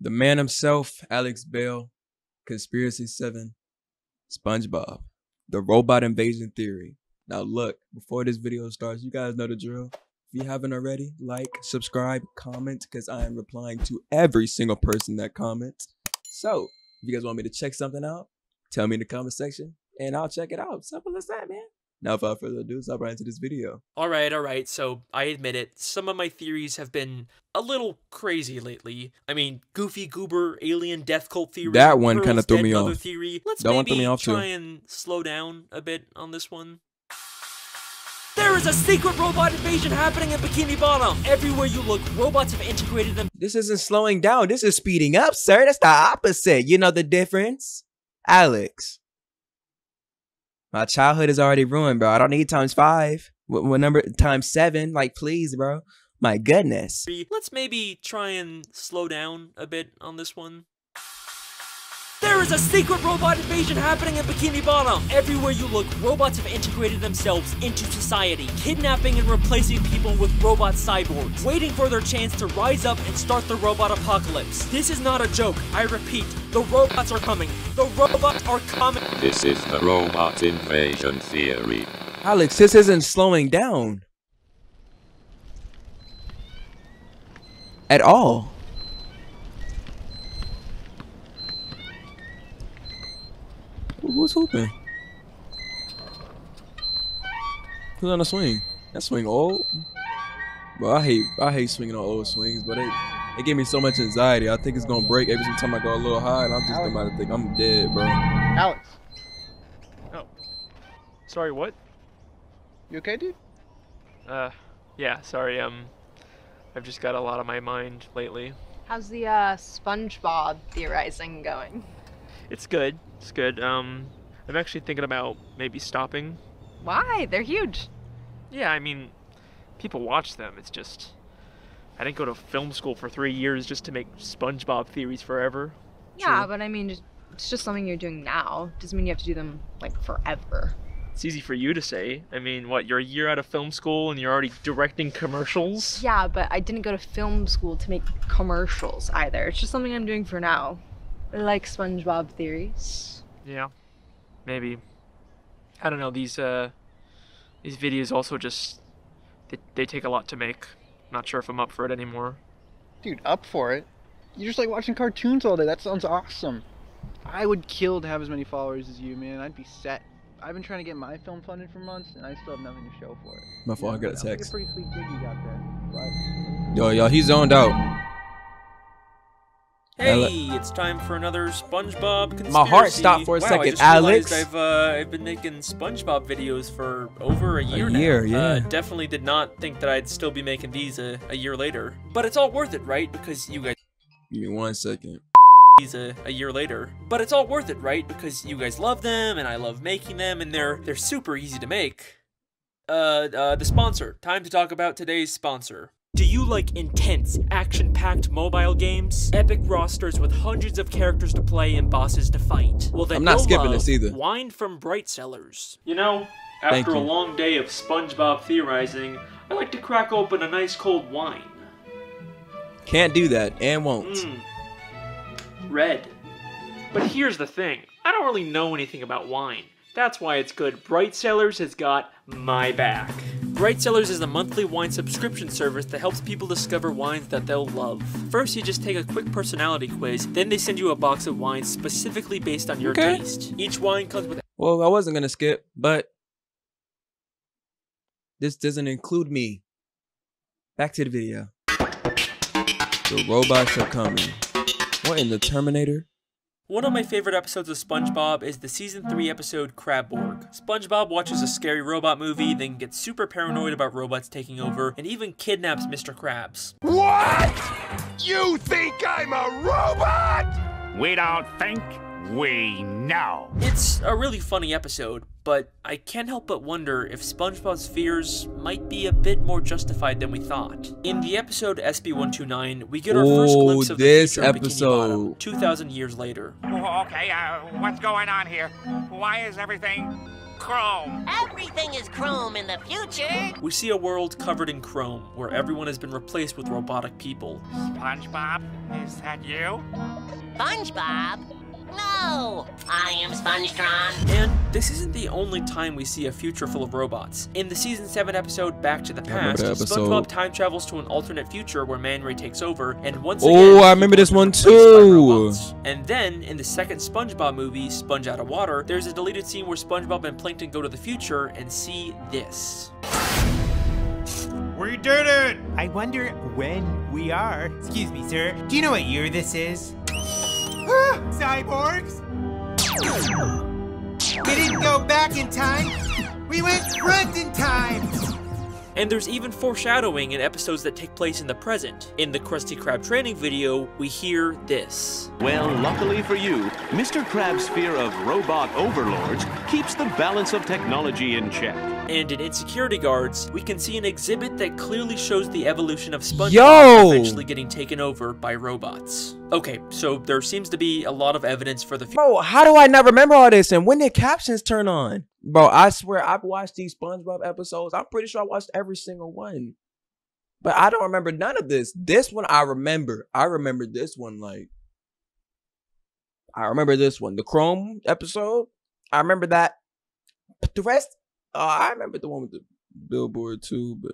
The man himself, Alex Bale, Conspiracy 7, SpongeBob, the robot invasion theory. Now look, before this video starts, you guys know the drill. If you haven't already, like, subscribe, comment, because I am replying to every single person that comments. So, if you guys want me to check something out, tell me in the comment section, and I'll check it out. Simple as that, man. Now, without further ado, let's hop right into this video. Alright, so I admit it, some of my theories have been a little crazy lately. I mean, Goofy Goober, Alien Death Cult theory, That one kind of threw me off. Theory. Let's that one threw me off try and slow down a bit on this one. There is a secret robot invasion happening in Bikini Bottom. Everywhere you look, robots have integrated them. This isn't slowing down, this is speeding up, sir. That's the opposite. You know the difference? Alex. My childhood is already ruined, bro. I don't need ×5. What number? ×7? Like, please, bro. My goodness. Let's maybe try and slow down a bit on this one. There is a secret robot invasion happening in Bikini Bottom. Everywhere you look, robots have integrated themselves into society, kidnapping and replacing people with robot cyborgs, waiting for their chance to rise up and start the robot apocalypse. This is not a joke. I repeat, the robots are coming. The robots are coming. This is the robot invasion theory. Alex, this isn't slowing down. At all. Who's hooping? Who's on the swing? That swing old? Bro, I hate swinging on old swings, but it gave me so much anxiety. I think it's gonna break every single time I go a little high, and I'm just about to think I'm dead, bro. Alex. Oh. Sorry, what? You okay, dude? Yeah, sorry, I've just got a lot on my mind lately. How's the, SpongeBob theorizing going? It's good. It's good. I'm actually thinking about maybe stopping. Why? They're huge. Yeah, I mean, people watch them. It's just, I didn't go to film school for 3 years just to make SpongeBob theories forever. Yeah, but I mean, it's just something you're doing now. Doesn't mean you have to do them, like, forever. It's easy for you to say. I mean, what, you're a year out of film school and you're already directing commercials? Yeah, but I didn't go to film school to make commercials either. It's just something I'm doing for now. I like SpongeBob theories. Yeah, maybe. I don't know, these videos also just, they take a lot to make. Not sure if I'm up for it anymore. Dude, up for it? You just like watching cartoons all day. That sounds awesome. I would kill to have as many followers as you, man. I'd be set. I've been trying to get my film funded for months, and I still have nothing to show for it. My fault, I got a Like text. a pretty sweet gig you got there. Yo, he zoned out. Hey, it's time for another SpongeBob conspiracy. My heart stopped for a second, I just Alex. realized I've been making SpongeBob videos for over a year now. Yeah. Definitely did not think that I'd still be making these a year later. But it's all worth it, right? Because you guys. Give me 1 second. These a year later. But it's all worth it, right? Because you guys love them and I love making them and they're super easy to make. The sponsor. Time to talk about today's sponsor. Do you like intense, action-packed mobile games? Epic rosters with hundreds of characters to play and bosses to fight? Well, then I'm not you'll skipping love this either. Wine from Bright Cellars. You know, Thank after a you. long day of SpongeBob theorizing, I like to crack open a nice cold wine. Can't do that, and won't. Red. But here's the thing, I don't really know anything about wine. That's why it's good. Bright Cellars has got my back. Bright Cellars is a monthly wine subscription service that helps people discover wines that they'll love. First, you just take a quick personality quiz, then they send you a box of wines specifically based on your taste. Each wine comes with... Well, I wasn't gonna skip, but this doesn't include me. Back to the video. The robots are coming. What in the Terminator? One of my favorite episodes of SpongeBob is the Season 3 episode Crabborg. SpongeBob watches a scary robot movie, then gets super paranoid about robots taking over, and even kidnaps Mr. Krabs. What? You think I'm a robot? We don't think, we know. It's a really funny episode, but I can't help but wonder if SpongeBob's fears might be a bit more justified than we thought. In the episode SB129, we get our first glimpse of the future of Bikini Bottom, 2,000 years later. Okay, what's going on here? Why is everything chrome. Everything is chrome in the future. We see a world covered in chrome, where everyone has been replaced with robotic people. SpongeBob, is that you? SpongeBob? No! I am SpongeTron. And this isn't the only time we see a future full of robots. In the Season 7 episode Back to the Past, SpongeBob time travels to an alternate future where Man Ray takes over, and once again, oh, I remember this one too. And then, in the second SpongeBob movie, Sponge Out of Water, there's a deleted scene where SpongeBob and Plankton go to the future and see this. We did it! I wonder when we are. Excuse me, sir. Do you know what year this is? Cyborgs! We didn't go back in time. We went front in time. And there's even foreshadowing in episodes that take place in the present. In the Krusty Krab training video, we hear this. Well, luckily for you, Mr. Krab's fear of robot overlords keeps the balance of technology in check. And in Insecurity Guards, we can see an exhibit that clearly shows the evolution of SpongeBob eventually getting taken over by robots. Okay, so there seems to be a lot of evidence for the future. Bro, how do I not remember all this? And when did captions turn on? Bro, I swear I've watched these SpongeBob episodes. I'm pretty sure I watched every single one. But I don't remember none of this. This one I remember. I remember this one like... I remember this one. The Chrome episode. I remember that. But the rest... I remember the one with the billboard too. But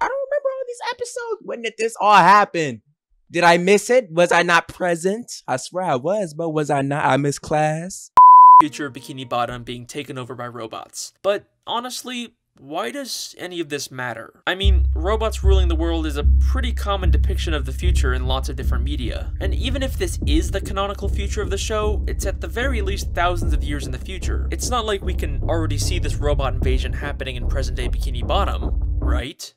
I don't remember all these episodes. When did this all happen? Did I miss it? Was I not present? I swear I was, but was I not? I missed class. Future Bikini Bottom being taken over by robots. But honestly, why does any of this matter? I mean, robots ruling the world is a pretty common depiction of the future in lots of different media. And even if this is the canonical future of the show, it's at the very least thousands of years in the future. It's not like we can already see this robot invasion happening in present-day Bikini Bottom, right?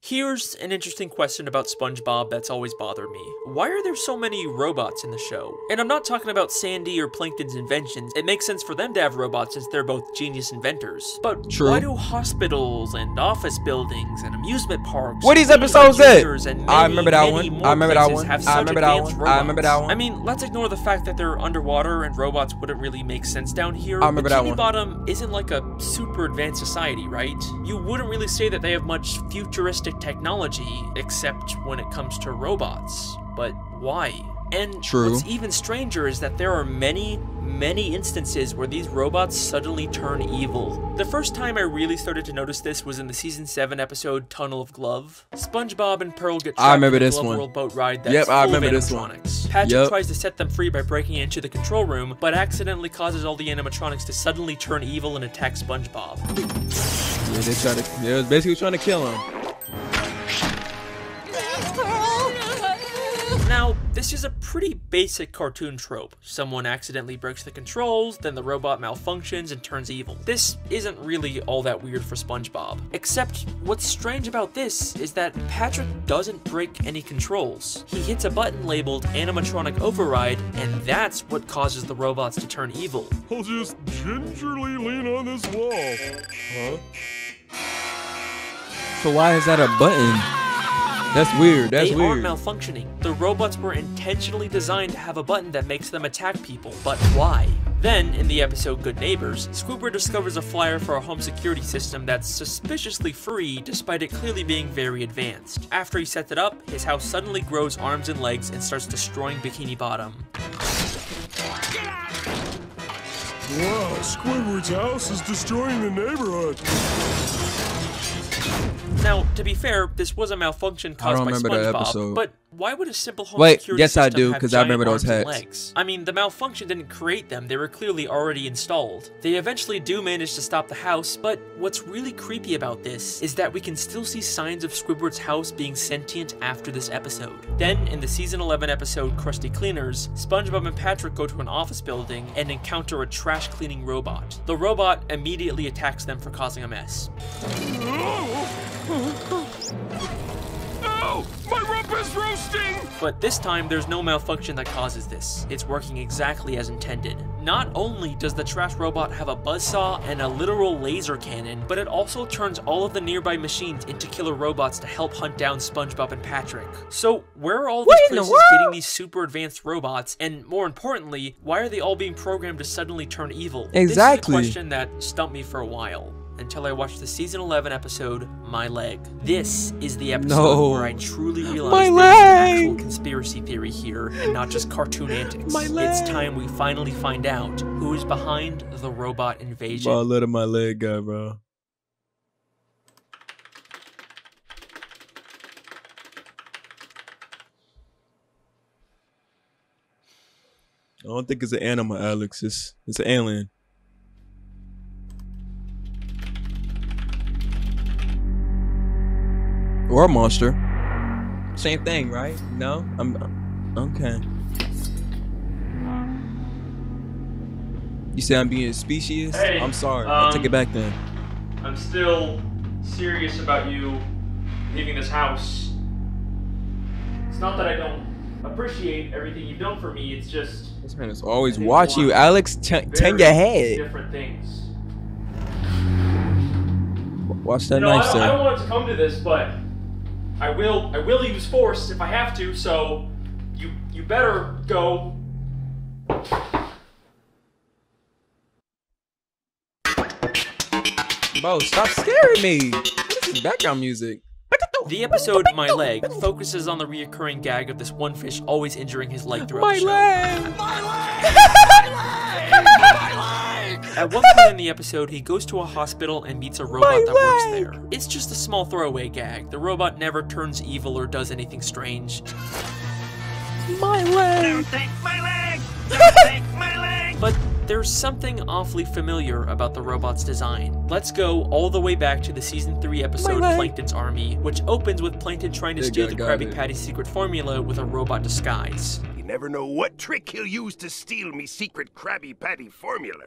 Here's an interesting question about SpongeBob that's always bothered me. Why are there so many robots in the show? And I'm not talking about Sandy or Plankton's inventions. It makes sense for them to have robots since they're both genius inventors. But why do hospitals and office buildings and amusement parks... What these episodes at? I remember that one. I remember that one. I remember that one. I remember that one. I mean, let's ignore the fact that they're underwater and robots wouldn't really make sense down here. I remember that one. Bikini Bottom isn't like a super advanced society, right? You wouldn't really say that they have much futuristic technology, except when it comes to robots. But why? And what's even stranger is that there are many instances where these robots suddenly turn evil. The first time I really started to notice this was in the Season 7 episode Tunnel of Glove. SpongeBob and Pearl get trapped in a Glove World boat ride that's full of animatronics. Patrick tries to set them free by breaking into the control room, but accidentally causes all the animatronics to suddenly turn evil and attack SpongeBob. Yeah, they was basically trying to kill him. Now, this is a pretty basic cartoon trope. Someone accidentally breaks the controls, then the robot malfunctions and turns evil. This isn't really all that weird for SpongeBob. Except, what's strange about this is that Patrick doesn't break any controls. He hits a button labeled Animatronic Override, and that's what causes the robots to turn evil. I'll just gingerly lean on this wall. Huh? So why is that a button? That's weird. That's weird. They aren't malfunctioning. The robots were intentionally designed to have a button that makes them attack people. But why? Then, in the episode Good Neighbors, Squidward discovers a flyer for a home security system that's suspiciously free despite it clearly being very advanced. After he sets it up, his house suddenly grows arms and legs and starts destroying Bikini Bottom. Wow, Squidward's house is destroying the neighborhood. Now, to be fair, this was a malfunction caused by SpongeBob, but why would a simple home security yes, system I do, have because I remember those giant hats. arms and legs? I mean, the malfunction didn't create them, they were clearly already installed. They eventually do manage to stop the house, but what's really creepy about this is that we can still see signs of Squidward's house being sentient after this episode. Then, in the Season 11 episode Krusty Cleaners, SpongeBob and Patrick go to an office building and encounter a trash cleaning robot. The robot immediately attacks them for causing a mess. Oh, my rump is roasting! But this time, there's no malfunction that causes this. It's working exactly as intended. Not only does the trash robot have a buzzsaw and a literal laser cannon, but it also turns all of the nearby machines into killer robots to help hunt down SpongeBob and Patrick. So where are all these places getting these super advanced robots, and more importantly, why are they all being programmed to suddenly turn evil? Exactly. This is a question that stumped me for a while, until I watched the season 11 episode, My Leg. This is the episode where I truly realized there's an actual conspiracy theory here, and not just cartoon antics. It's time we finally find out who is behind the robot invasion. Bro, let my leg go, bro. I don't think it's an animal, Alex. It's an alien. Or a monster. Same thing, right? No? I'm okay. You say I'm being specious? Hey, I'm sorry. I'll take it back then. I'm still serious about you leaving this house. It's not that I don't appreciate everything you've done for me, it's just... This man is always watching you, Alex. Turn your head. Different things. Watch that You know, knife, I sir. don't want it to come to this, but I will use force if I have to, so you better go. Bro, stop scaring me. What is this background music? The episode, My Leg, focuses on the reoccurring gag of this one fish always injuring his leg throughout the show. At one point in the episode, he goes to a hospital and meets a robot that works there. It's just a small throwaway gag. The robot never turns evil or does anything strange. My leg! Don't take my leg! Don't take my leg! But there's something awfully familiar about the robot's design. Let's go all the way back to the season 3 episode Plankton's Army, which opens with Plankton trying to steal the Krabby Patty secret formula with a robot disguise. You never know what trick he'll use to steal me secret Krabby Patty formula.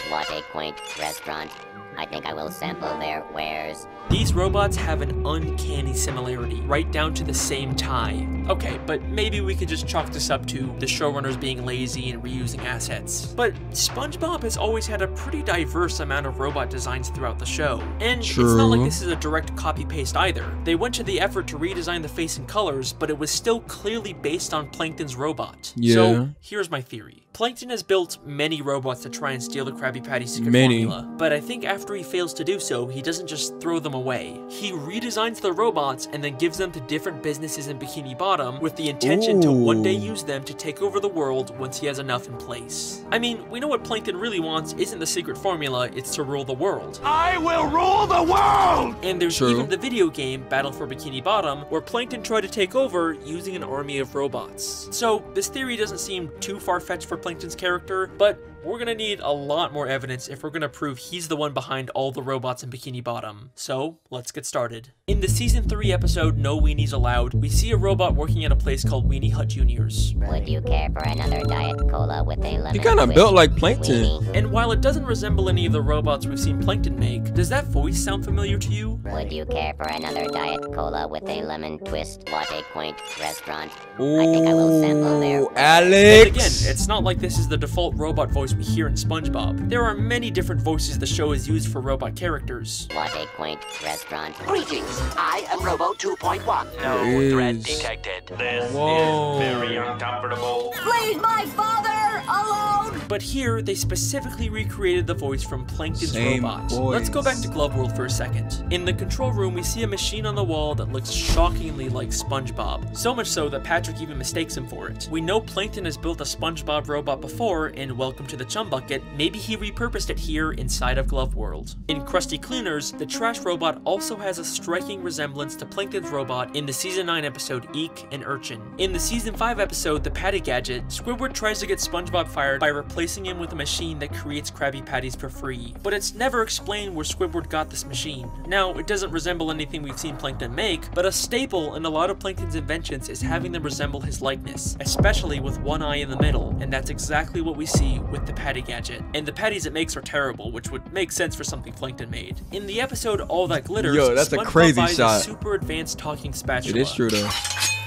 What a quaint restaurant. I think I will sample their wares. These robots have an uncanny similarity, right down to the same tie. Okay, but maybe we could just chalk this up to the showrunners being lazy and reusing assets. But SpongeBob has always had a pretty diverse amount of robot designs throughout the show. And it's not like this is a direct copy-paste either. They went to the effort to redesign the face and colors, but it was still clearly based on Plankton's robot. So here's my theory. Plankton has built many robots to try and steal the Krabby Patty secret formula, but I think after he fails to do so, he doesn't just throw them away. He redesigns the robots and then gives them to different businesses in Bikini Bottom with the intention to one day use them to take over the world once he has enough in place. I mean, we know what Plankton really wants isn't the secret formula, it's to rule the world. I will rule the world! And there's even the video game, Battle for Bikini Bottom, where Plankton tried to take over using an army of robots. So this theory doesn't seem too far-fetched for Plankton's character, but we're gonna need a lot more evidence if we're gonna prove he's the one behind all the robots in Bikini Bottom. So, let's get started. In the season 3 episode, No Weenies Allowed, we see a robot working at a place called Weenie Hut Juniors. Would you care for another Diet Cola with a lemon? He kinda built like Plankton. And while it doesn't resemble any of the robots we've seen Plankton make, does that voice sound familiar to you? Would you care for another Diet Cola with a lemon twist? What a quaint restaurant. Ooh, I think I will sample their Alex! And again, it's not like this is the default robot voice we hear in SpongeBob. There are many different voices the show has used for robot characters. What a quaint restaurant. Greetings, I am Robo 2.1. No threat detected. This is very uncomfortable. Leave my father alone! But here, they specifically recreated the voice from Plankton's Same robot. voice. Let's go back to Glove World for a second. In the control room, we see a machine on the wall that looks shockingly like SpongeBob. So much so that Patrick even mistakes him for it. We know Plankton has built a SpongeBob robot before in Welcome to the Chum Bucket. Maybe he repurposed it here inside of Glove World. In Krusty Cleaners, the trash robot also has a striking resemblance to Plankton's robot in the season 9 episode Eek and Urchin. In the season 5 episode The Patty Gadget, Squidward tries to get SpongeBob fired by replacing him with a machine that creates Krabby Patties for free. But it's never explained where Squidward got this machine. Now, it doesn't resemble anything we've seen Plankton make, but a staple in a lot of Plankton's inventions is having them resemble his likeness, especially with one eye in the middle, and that's exactly what we see with the Patty Gadget. And the patties it makes are terrible, which would make sense for something Plankton made. In the episode All That Glitters, Yo, that's a SpongeBob crazy buys shot. a super advanced talking spatula. It is true though.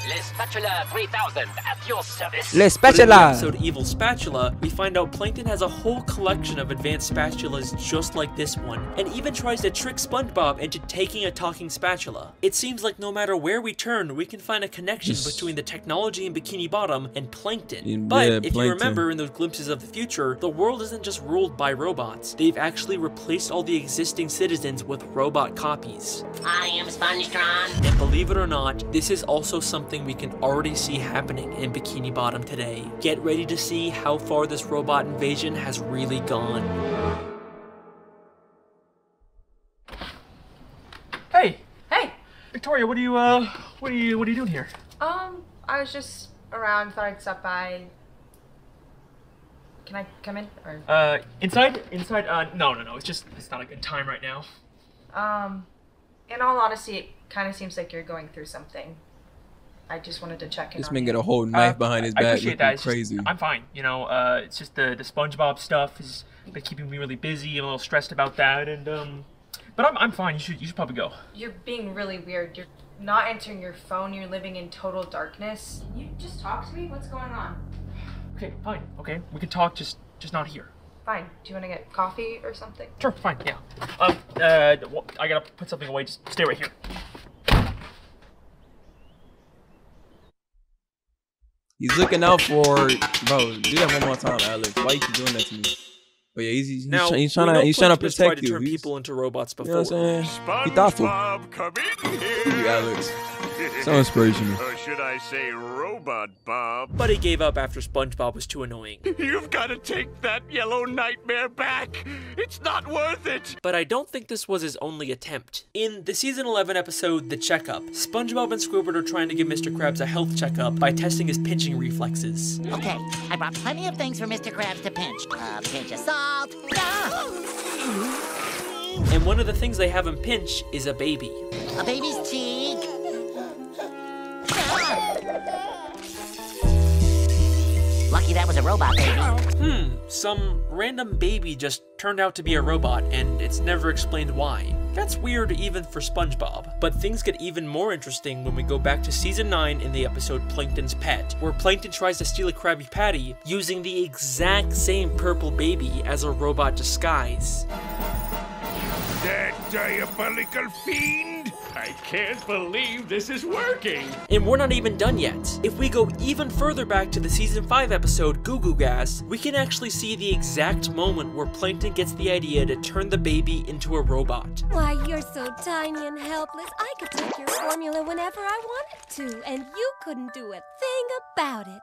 Les Spatula 3000 at your service. Les But in the Spatula! episode Evil Spatula, we find out Plankton has a whole collection of advanced spatulas just like this one, and even tries to trick SpongeBob into taking a talking spatula. It seems like no matter where we turn, we can find a connection between the technology in Bikini Bottom and Plankton. But if you remember in those glimpses of the future, the world isn't just ruled by robots. They've actually replaced all the existing citizens with robot copies. I am SpongeTron. And believe it or not, this is also something we can already see happening in Bikini Bottom today. Get ready to see how far this robot invasion has really gone. Hey, Hey. Victoria, what are you doing here? I was just around, thought I'd stop by. Can I come in? Or Inside? No, it's not a good time right now. in all honesty, it kind of seems like you're going through something. I just wanted to check in This on man you. got a whole knife behind his I back appreciate looking that. It's crazy. Just, I'm fine. You know, it's just the SpongeBob stuff has been keeping me really busy. I'm a little stressed about that, and but I'm fine. You should probably go. You're being really weird. You're not answering your phone. You're living in total darkness. You just talk to me. What's going on? Okay, fine. Okay, we can talk. Just not here. Fine. Do you want to get coffee or something? Sure, fine. Yeah. I gotta put something away. Just stay right here. He's looking out for, bro. Do that one more time, Alex. Why you keep doing that to me? But yeah, he's Now, trying to Plankton has tried protect to you. turn people into robots You before. know what I'm saying? He thoughtful. SpongeBob, come in Thank you, here. Alex. So inspirational. Or should I say Robot Bob? But he gave up after SpongeBob was too annoying. You've got to take that yellow nightmare back. It's not worth it. But I don't think this was his only attempt. In the season 11 episode, The Checkup, SpongeBob and Squidward are trying to give Mr. Krabs a health checkup by testing his pinching reflexes. Okay, I brought plenty of things for Mr. Krabs to pinch. A pinch of salt. And one of the things they have him pinch is a baby. A baby's cheek. Lucky that was a robot baby. Some random baby just turned out to be a robot, and it's never explained why. That's weird even for SpongeBob. But things get even more interesting when we go back to season 9 in the episode Plankton's Pet, where Plankton tries to steal a Krabby Patty using the exact same purple baby as a robot disguise. That diabolical fiend! I can't believe this is working! And we're not even done yet. If we go even further back to the season 5 episode Goo Goo Gas, we can actually see the exact moment where Plankton gets the idea to turn the baby into a robot. Why, you're so tiny and helpless, I could take your formula whenever I wanted to, and you couldn't do a thing about it.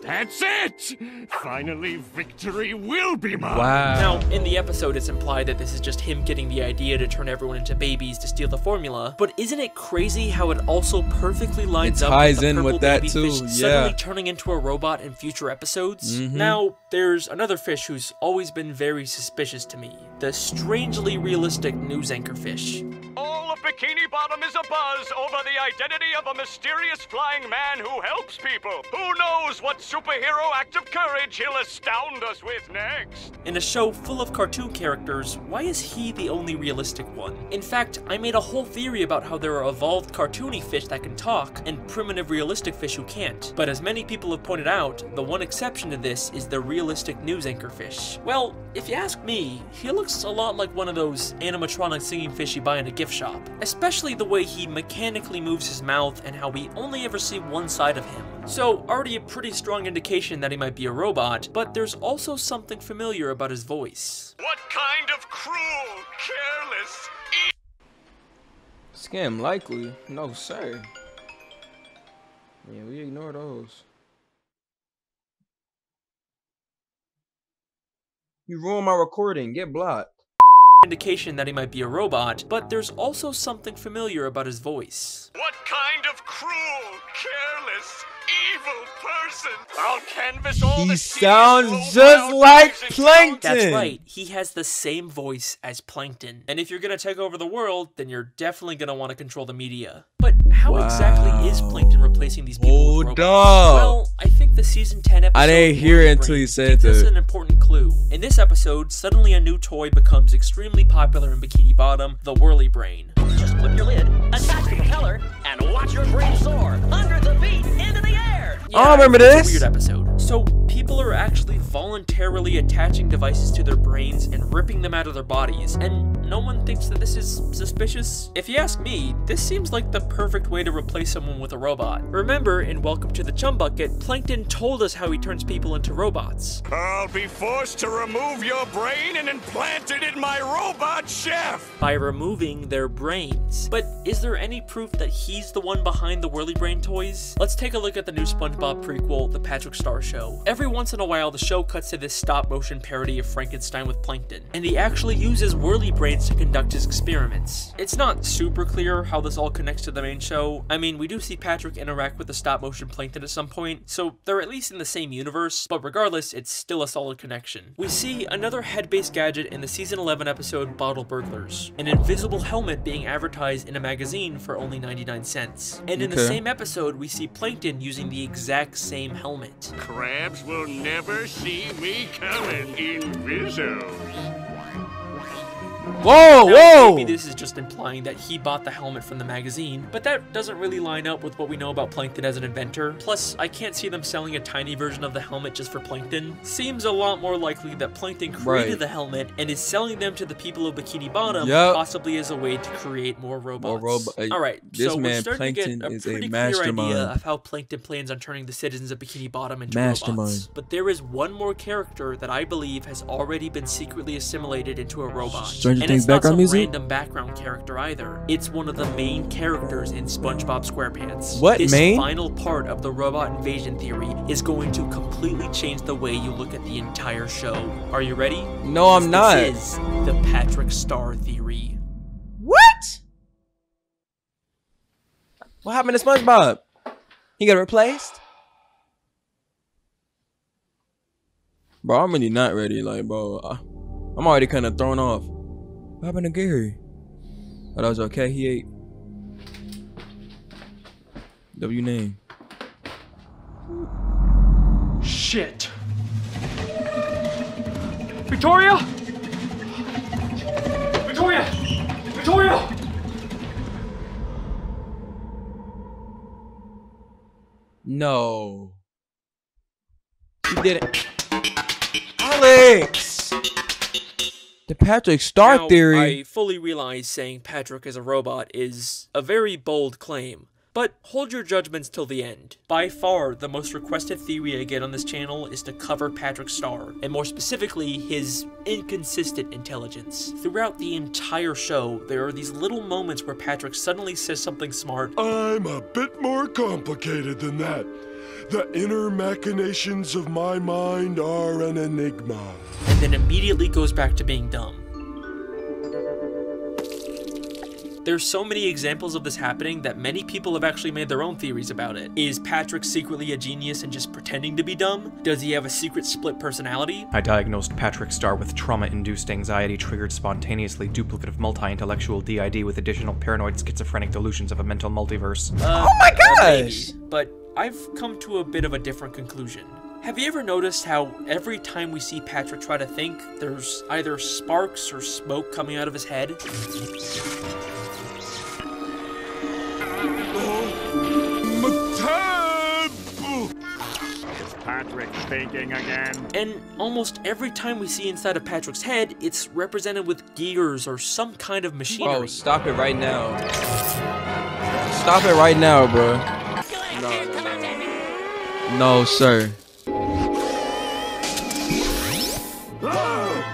That's it! Finally, victory will be mine! Wow. Now, in the episode, it's implied that this is just him getting the idea to turn everyone into babies to steal the formula, but isn't it crazy how it also perfectly lines up ties with the in purple with that baby too, fish yeah. suddenly turning into a robot in future episodes? Now, there's another fish who's always been very suspicious to me, the strangely realistic news anchor fish. All of Bikini Bottom is abuzz over the identity of a mysterious flying man who helps people. Who knows what superhero act of courage he'll astound us with next? In a show full of cartoon characters, why is he the only realistic one? In fact, I made a whole theory about how there are evolved cartoony fish that can talk, and primitive realistic fish who can't. But as many people have pointed out, the one exception to this is the realistic news anchor fish. Well, if you ask me, he looks a lot like one of those animatronic singing fish you buy in a gift shop. Especially the way he mechanically moves his mouth and how we only ever see one side of him. So, already a pretty strong indication that he might be a robot, but there's also something familiar about his voice. What kind of cruel, careless, Scam likely? No, sir. Yeah, we ignore those. You ruined my recording. Get blocked. Indication that he might be a robot, but there's also something familiar about his voice. What kind of cruel, careless, evil person? I'll canvas all He the sounds just like Plankton. That's right, he has the same voice as Plankton. And if you're gonna take over the world, then you're definitely gonna want to control the media. But how exactly is Plankton replacing these people with robots? up. Well, I think the season 10 episode I didn't hear it until you said gives us that. an important clue. In this episode, suddenly a new toy becomes extremely popular in Bikini Bottom, the Whirly Brain. Just flip your lid, attach the propeller, and watch your brain soar 100s of feet into the air. Yeah, I remember this. It's a weird episode. So people are actually voluntarily attaching devices to their brains and ripping them out of their bodies, and no one thinks that this is suspicious? If you ask me, this seems like the perfect way to replace someone with a robot. Remember, in Welcome to the Chum Bucket, Plankton told us how he turns people into robots. I'll be forced to remove your brain and implant it in my robot chef! By removing their brains. But is there any proof that he's the one behind the Whirly Brain toys? Let's take a look at the new SpongeBob prequel, The Patrick Star Show. Every once in a while, the show cuts to this stop-motion parody of Frankenstein with Plankton, and he actually uses Whirly Brains to conduct his experiments. It's not super clear how this all connects to the main show. I mean, we do see Patrick interact with the stop-motion Plankton at some point, so they're at least in the same universe, but regardless, it's still a solid connection. We see another head-based gadget in the season 11 episode Bottle Burglars, an invisible helmet being advertised in a magazine for only 99 cents. And in the same episode, we see Plankton using the exact same helmet. Crabs will never see me coming in Visos. Whoa, whoa! Maybe this is just implying that he bought the helmet from the magazine, but that doesn't really line up with what we know about Plankton as an inventor. Plus, I can't see them selling a tiny version of the helmet just for Plankton. Seems a lot more likely that Plankton created the helmet and is selling them to the people of Bikini Bottom, possibly as a way to create more robots. Alright, so we're starting to get a pretty clear idea of how Plankton plans on turning the citizens of Bikini Bottom into robots. But there is one more character that I believe has already been secretly assimilated into a robot. And it's not some random background character either. It's one of the main characters in SpongeBob SquarePants. This final part of the robot invasion theory is going to completely change the way you look at the entire show. Are you ready? No, I'm not. This is the Patrick Star theory. What? What happened to SpongeBob? He got replaced? Bro, I'm really not ready. Like, bro, I'm already kind of thrown off. What happened to Gary? Oh, that was okay. He ate. W name. Shit. Victoria! Victoria! Victoria! No. You didn't. Alex! The Patrick Star theory. I fully realize saying Patrick is a robot is a very bold claim, but hold your judgments till the end. By far, the most requested theory I get on this channel is to cover Patrick Star, and more specifically, his inconsistent intelligence. Throughout the entire show, there are these little moments where Patrick suddenly says something smart. I'm a bit more complicated than that. The inner machinations of my mind are an enigma. And then immediately goes back to being dumb. There's so many examples of this happening that many people have actually made their own theories about it. Is Patrick secretly a genius and just pretending to be dumb? Does he have a secret split personality? I diagnosed Patrick Star with trauma-induced anxiety triggered spontaneously duplicative multi-intellectual DID with additional paranoid schizophrenic delusions of a mental multiverse. Oh my gosh! Maybe, but I've come to a bit of a different conclusion. Have you ever noticed how every time we see Patrick try to think, there's either sparks or smoke coming out of his head? Is Patrick thinking again? And almost every time we see inside of Patrick's head, it's represented with gears or some kind of machinery. Bro, stop it right now. Stop it right now, bro. No, sir.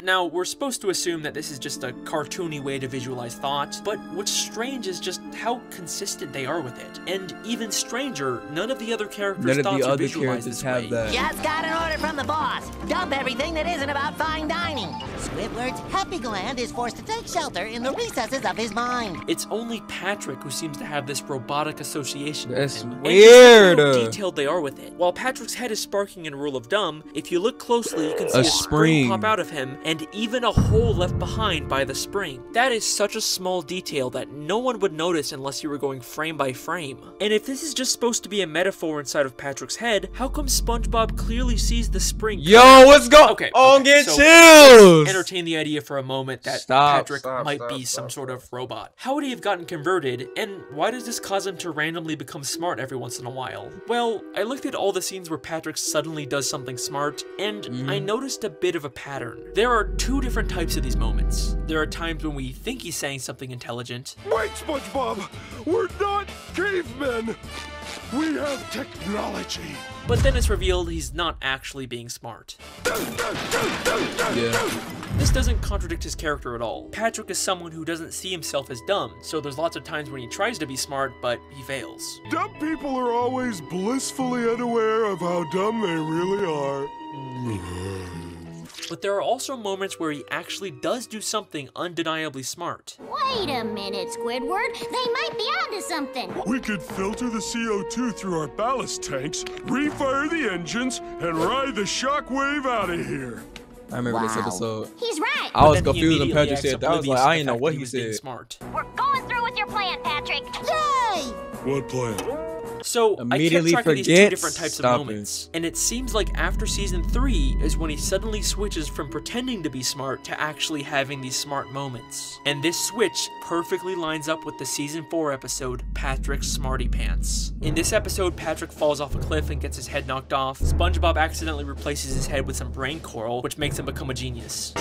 Now, we're supposed to assume that this is just a cartoony way to visualize thought, but what's strange is just how consistent they are with it. And even stranger, none of the other characters' thoughts are visualized this way. Just got an order from the boss. Dump everything that isn't about fine dining. Squidward's happy gland is forced to take shelter in the recesses of his mind. It's only Patrick who seems to have this robotic association That's with him. weird. And how detailed they are with it. While Patrick's head is sparking in Rule of Dumb, if you look closely, you can see a spring pop out of him, and and even a hole left behind by the spring. That is such a small detail that no one would notice unless you were going frame by frame. And if this is just supposed to be a metaphor inside of Patrick's head, how come SpongeBob clearly sees the spring? Yo, what's going? Okay, I'm getting so chills. let's entertain the idea for a moment that Patrick might be some sort of robot. How would he have gotten converted, and why does this cause him to randomly become smart every once in a while? Well, I looked at all the scenes where Patrick suddenly does something smart, and I noticed a bit of a pattern. There are two different types of these moments. There are times when we think he's saying something intelligent. Wait, SpongeBob! We're not cavemen! We have technology! But then it's revealed he's not actually being smart. Yeah. This doesn't contradict his character at all. Patrick is someone who doesn't see himself as dumb, so there's lots of times when he tries to be smart, but he fails. Dumb people are always blissfully unaware of how dumb they really are. But there are also moments where he actually does do something undeniably smart. Wait a minute, Squidward. They might be onto something. We could filter the CO2 through our ballast tanks, refire the engines, and ride the shockwave out of here. I remember this episode. He's right. I was confused when Patrick said that. I was like, I didn't know what he said. Smart. We're going through with your plan, Patrick. Yay! What plan? So, Immediately I kept track of these two forgets. different types of Stop moments, and it seems like after season 3 is when he suddenly switches from pretending to be smart to actually having these smart moments. And this switch perfectly lines up with the season 4 episode, Patrick's Smarty Pants. In this episode, Patrick falls off a cliff and gets his head knocked off. SpongeBob accidentally replaces his head with some brain coral, which makes him become a genius.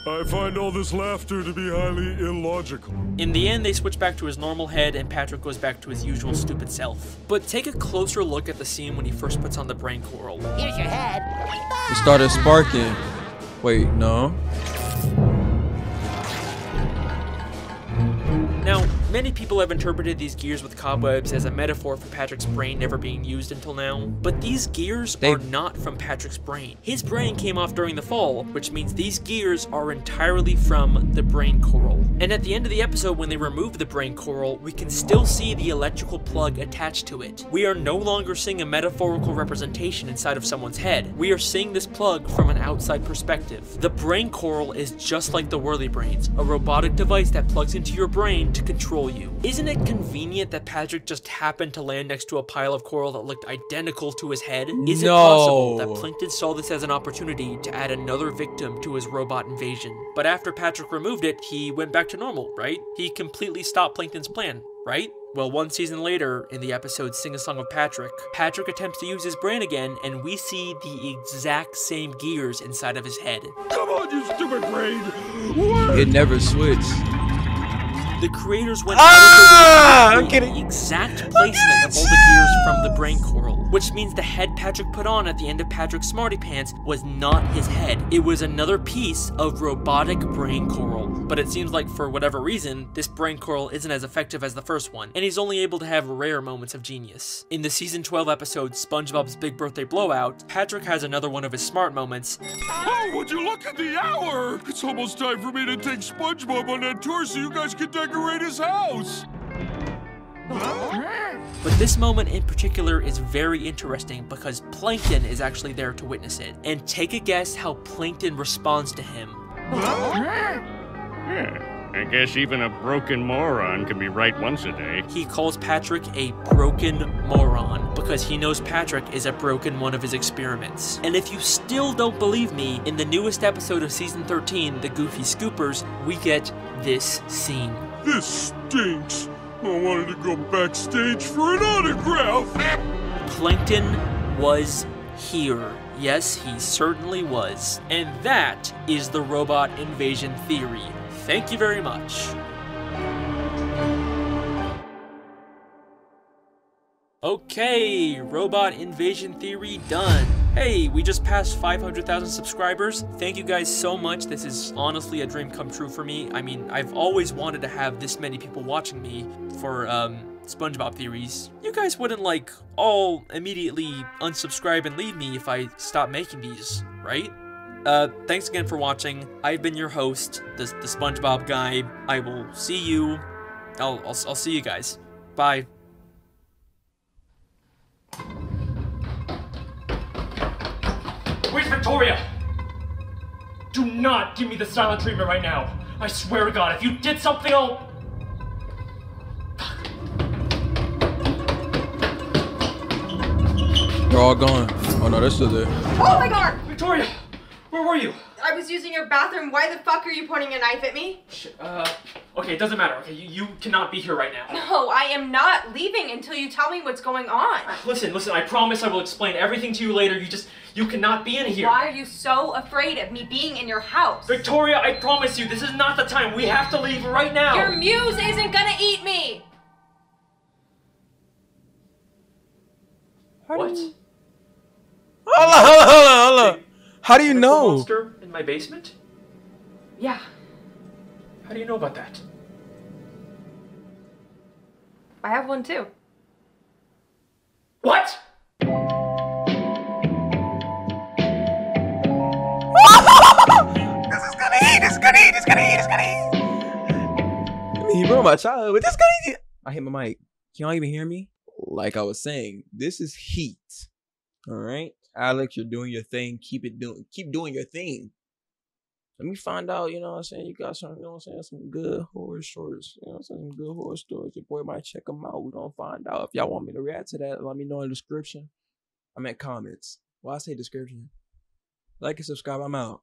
I find all this laughter to be highly illogical. In the end, they switch back to his normal head and Patrick goes back to his usual stupid self. But take a closer look at the scene when he first puts on the brain coral. Here's your head. It started sparking. Wait, no. Now, many people have interpreted these gears with cobwebs as a metaphor for Patrick's brain never being used until now, but these gears are not from Patrick's brain. His brain came off during the fall, which means these gears are entirely from the brain coral. And at the end of the episode, when they remove the brain coral, we can still see the electrical plug attached to it. We are no longer seeing a metaphorical representation inside of someone's head. We are seeing this plug from an outside perspective. The brain coral is just like the Whirly Brains, a robotic device that plugs into your brain to control you. Isn't it convenient that Patrick just happened to land next to a pile of coral that looked identical to his head? Is it possible that Plankton saw this as an opportunity to add another victim to his robot invasion? But after Patrick removed it, he went back to normal, right? He completely stopped Plankton's plan, right? Well, one season later, in the episode Sing a Song of Patrick, Patrick attempts to use his brain again, and we see the exact same gears inside of his head. Come on, you stupid brain! What? It never switched. The creators went out of the way to create the exact placement of all the gears from the brain coral, which means the head Patrick put on at the end of Patrick's Smarty Pants was not his head. It was another piece of robotic brain coral. But it seems like for whatever reason, this brain coral isn't as effective as the first one, and he's only able to have rare moments of genius. In the season 12 episode, SpongeBob's Big Birthday Blowout, Patrick has another one of his smart moments. Oh, would you look at the hour? It's almost time for me to take SpongeBob on that tour so you guys can decorate his house. But this moment in particular is very interesting because Plankton is actually there to witness it. And take a guess how Plankton responds to him. I guess even a broken moron can be right once a day. He calls Patrick a broken moron because he knows Patrick is a broken one of his experiments. And if you still don't believe me, in the newest episode of season 13, The Goofy Scoopers, we get this scene. This stinks. I wanted to go backstage for an autograph. Plankton was here. Yes, he certainly was. And that is the robot invasion theory. Thank you very much. Okay, robot invasion theory done. Hey, we just passed 500,000 subscribers. Thank you guys so much. This is honestly a dream come true for me. I mean, I've always wanted to have this many people watching me for SpongeBob theories. You guys wouldn't like all immediately unsubscribe and leave me if I stop making these, right? Thanks again for watching. I've been your host, the SpongeBob guy. I will see you. I'll see you guys. Bye. Where's Victoria? Do not give me the silent treatment right now. I swear to God, if you did something, I'll... They're all gone. Oh no, they're still there. Oh my God! Victoria, where were you? I was using your bathroom. Why the fuck are you pointing a knife at me? Okay, it doesn't matter. Okay, you cannot be here right now. No, I am not leaving until you tell me what's going on. Listen, I promise I will explain everything to you later. You cannot be in here. Why are you so afraid of me being in your house? Victoria, I promise you, this is not the time. We have to leave right now. Your muse isn't gonna eat me! What? Hold on. How do you know? Monster in my basement? Yeah. How do you know about that? I have one too. What? It's gonna eat. I mean, he ruined my childhood, but this gonna eat. I hit my mic. Can y'all even hear me? Like I was saying, this is heat. All right, Alex, you're doing your thing. Keep doing your thing. Let me find out, you know what I'm saying? You got some, you know what I'm saying, some good horror stories. You know what I'm saying? Some good horror stories. Your boy might check them out. We're gonna find out. If y'all want me to react to that, let me know in the description. I meant comments. Well, I say description. Like and subscribe. I'm out.